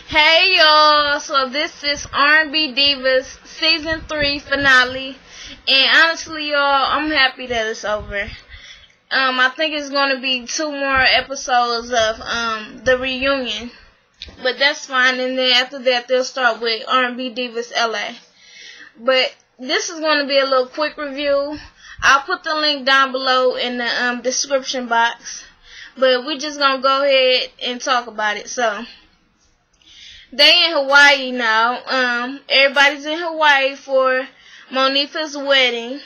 Hey y'all, so this is R&B Divas Season 3 finale, and honestly y'all, I'm happy that it's over. I think it's going to be 2 more episodes of the reunion, but that's fine, and then after that they'll start with R&B Divas LA. But this is going to be a little quick review. I'll put the link down below in the description box, but we're just going to go ahead and talk about it. So they in Hawaii now. Everybody's in Hawaii for Monifa's wedding.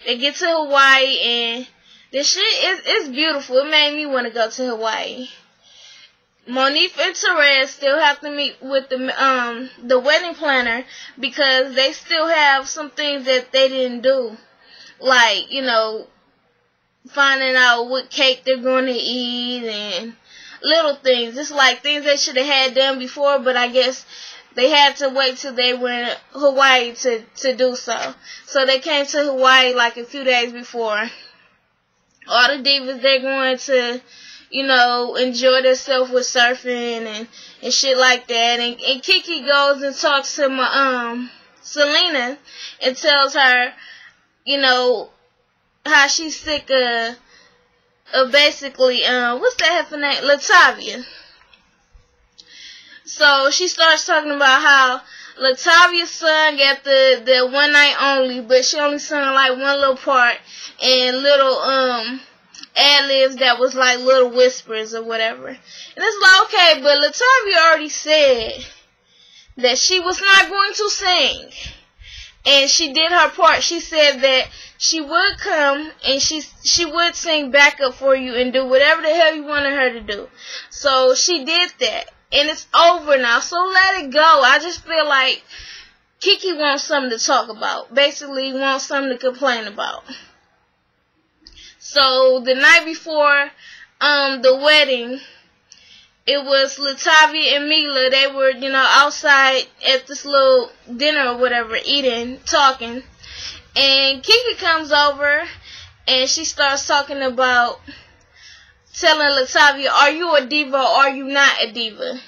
They get to Hawaii and this shit is beautiful. It made me want to go to Hawaii. Monifa and Therese still have to meet with the wedding planner because they still have some things that they didn't do. Like, you know, finding out what cake they're going to eat and little things. It's like things they should have had done before, but I guess they had to wait till they were in Hawaii to do so. So they came to Hawaii like a few days before. All the divas, they're going to, you know, enjoy themselves with surfing and shit like that. And Kiki goes and talks to Selena and tells her, you know, how she's sick of basically, what's that heifer name? Latavia. So she starts talking about how Latavia sung at the one night only, but she only sung like one little part and little ad-libs that was like little whispers or whatever. And it's like, okay, but Latavia already said that she was not going to sing. And she did her part. She said that she would come and she would sing backup for you and do whatever the hell you wanted her to do. So she did that. And it's over now. So let it go. I just feel like Kiki wants something to talk about. Basically wants something to complain about. So the night before the wedding, it was Latavia and Mila. They were, you know, outside at this little dinner or whatever, eating, talking. And Kiki comes over and she starts talking about telling Latavia, are you a diva or are you not a diva?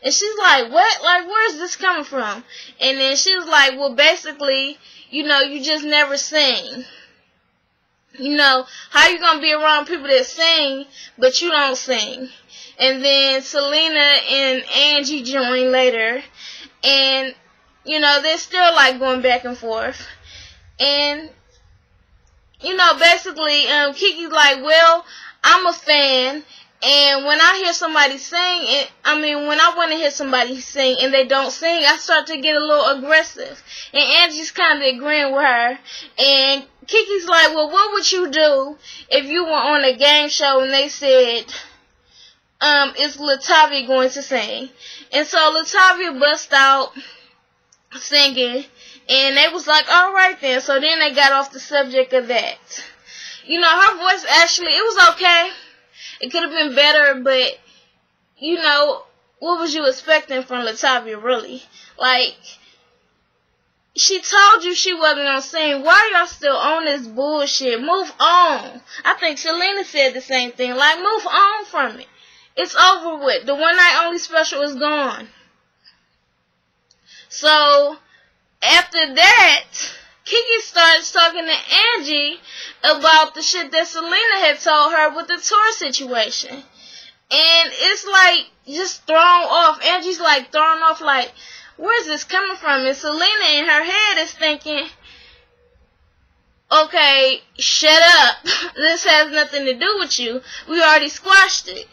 And she's like, what? Like, where's this coming from? And then she was like, well, basically, you know, you just never sing. You know, how you gonna be around people that sing, but you don't sing? And then Selena and Angie join later. And, you know, they're still like going back and forth. And, you know, basically, Kiki's like, well, I'm a fan. And when I hear somebody sing, when I want to hear somebody sing and they don't sing, I start to get a little aggressive. And Angie's kind of agreeing with her. And Kiki's like, well, what would you do if you were on a game show and they said, is Latavia going to sing? And so Latavia bust out singing, and they was like, all right then. So then they got off the subject of that. You know, her voice actually, it was okay. It could have been better, but, you know, what was you expecting from Latavia, really? Like, she told you she wasn't gonna sing. Why y'all still on this bullshit? Move on. I think Selena said the same thing. Like, move on from it. It's over with. The one night only special is gone. So, after that, Kiki starts talking to Angie about the shit that Selena had told her with the tour situation. And it's like, just thrown off. Angie's like, thrown off like, where's this coming from? And Selena in her head is thinking, okay, shut up. This has nothing to do with you. We already squashed it.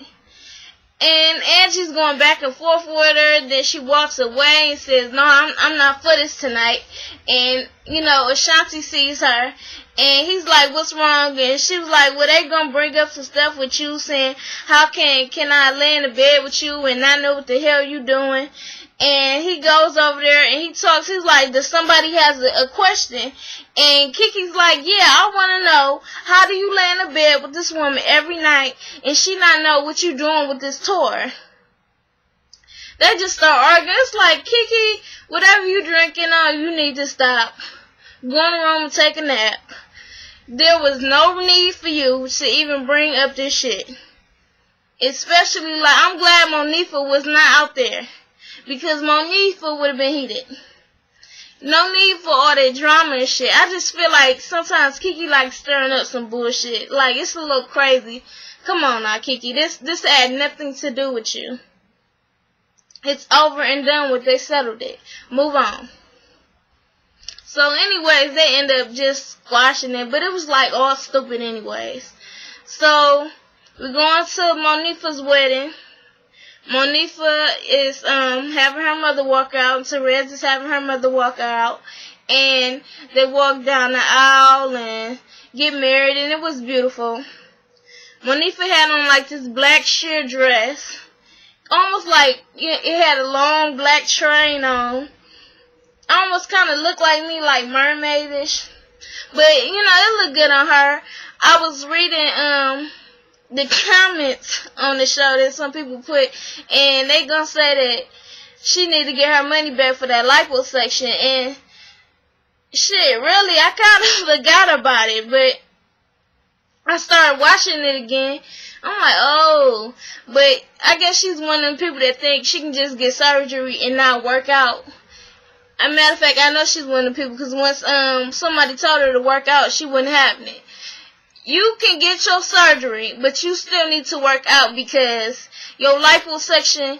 And Angie's going back and forth with her. Then she walks away and says, no, I'm not for this tonight. And, you know, Ashanti sees her. And he's like, what's wrong? And she was like, well, they going to bring up some stuff with you saying, how can I lay in the bed with you and not know what the hell you doing? And he goes over there and he talks. He's like, does somebody has a question? And Kiki's like, yeah, I want to know, how do you lay in the bed with this woman every night and she not know what you doing with this tour? They just start arguing. It's like, Kiki, whatever you drinking on, you need to stop. Go in the room and take a nap. There was no need for you to even bring up this shit. Especially, like, I'm glad Monifa was not out there. because Monifa would have been heated. No need for all that drama and shit. I just feel like sometimes Kiki like stirring up some bullshit. Like, it's a little crazy. Come on now, Kiki. This had nothing to do with you. It's over and done with. They settled it. Move on. So anyways, they end up just squashing it. But it was like all stupid anyways. So, we're going to Monifa's wedding. Monifa is having her mother walk out, and Therese is having her mother walk out, and they walk down the aisle and get married, and it was beautiful. Monifa had on like this black sheer dress, almost like it had a long black train on. Almost kind of looked like me, like mermaidish, but you know, it looked good on her. I was reading the comments on the show that some people put, and they gonna say that she need to get her money back for that liposuction, and shit, really, I kind of forgot about it, but I started watching it again. I'm like, oh, but I guess she's one of them people that think she can just get surgery and not work out. As a matter of fact, I know she's one of the people, because once somebody told her to work out, she wasn't having it. You can get your surgery, but you still need to work out, because your liposuction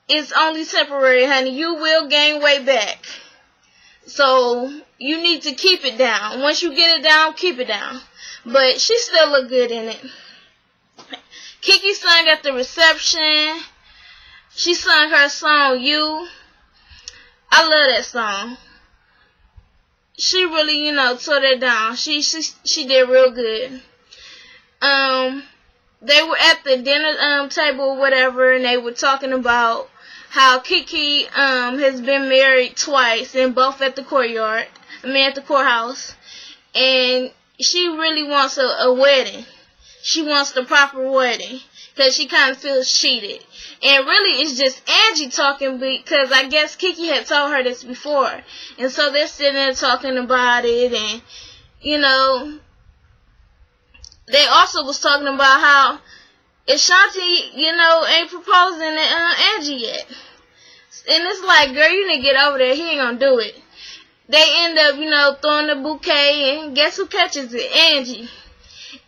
is only temporary, honey. You will gain weight back. So, you need to keep it down. Once you get it down, keep it down. But she still look good in it. Kiki sang at the reception. She sang her song, You. I love that song. She really, you know, tore that down. She did real good. They were at the dinner table or whatever, and they were talking about how Kiki has been married twice, and both at the courtyard. At the courthouse. And she really wants a wedding. She wants the proper wedding, because she kind of feels cheated. And really, it's just Angie talking, because I guess Kiki had told her this before. And so they're sitting there talking about it, and, you know, they also was talking about how Ashanti, you know, ain't proposing to Angie yet. And it's like, girl, you need to get over there. He ain't gonna do it. They end up, you know, throwing the bouquet, and guess who catches it? Angie.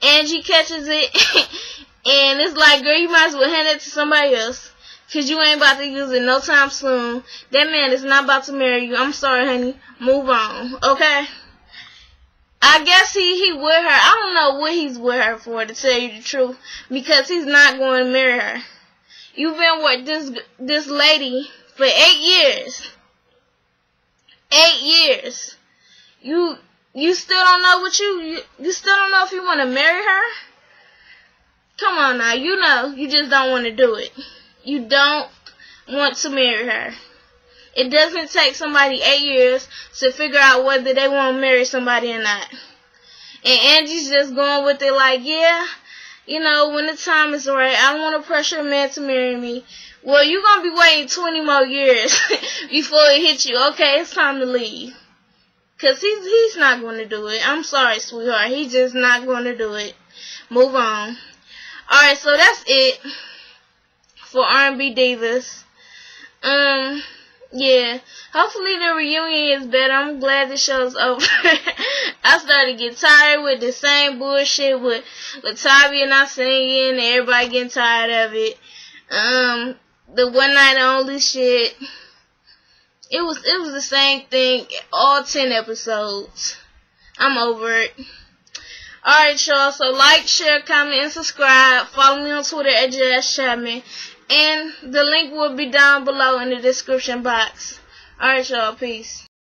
Angie catches it, and it's like, girl, you might as well hand it to somebody else, because you ain't about to use it no time soon. That man is not about to marry you. I'm sorry, honey. Move on, okay? I guess he with her. I don't know what he's with her for, to tell you the truth, because he's not going to marry her. You've been with this lady for 8 years. 8 years. You still don't know what you still don't know if you want to marry her? Come on now, you know, you just don't want to do it. You don't want to marry her. It doesn't take somebody 8 years to figure out whether they want to marry somebody or not. And Angie's just going with it like, yeah, you know, when the time is right, I don't want to pressure a man to marry me. Well, you're going to be waiting 20 more years before it hits you. Okay, it's time to leave. Because he's not going to do it. I'm sorry, sweetheart. He's just not going to do it. Move on. Alright, so that's it for R&B Divas. Yeah. Hopefully the reunion is better. I'm glad the show's over. I started to get tired with the same bullshit with Latavia not singing and everybody getting tired of it. The one night only shit. It was the same thing, all 10 episodes. I'm over it. Alright, y'all, so like, share, comment, and subscribe. Follow me on Twitter at Jazz Chapman. And the link will be down below in the description box. Alright, y'all, peace.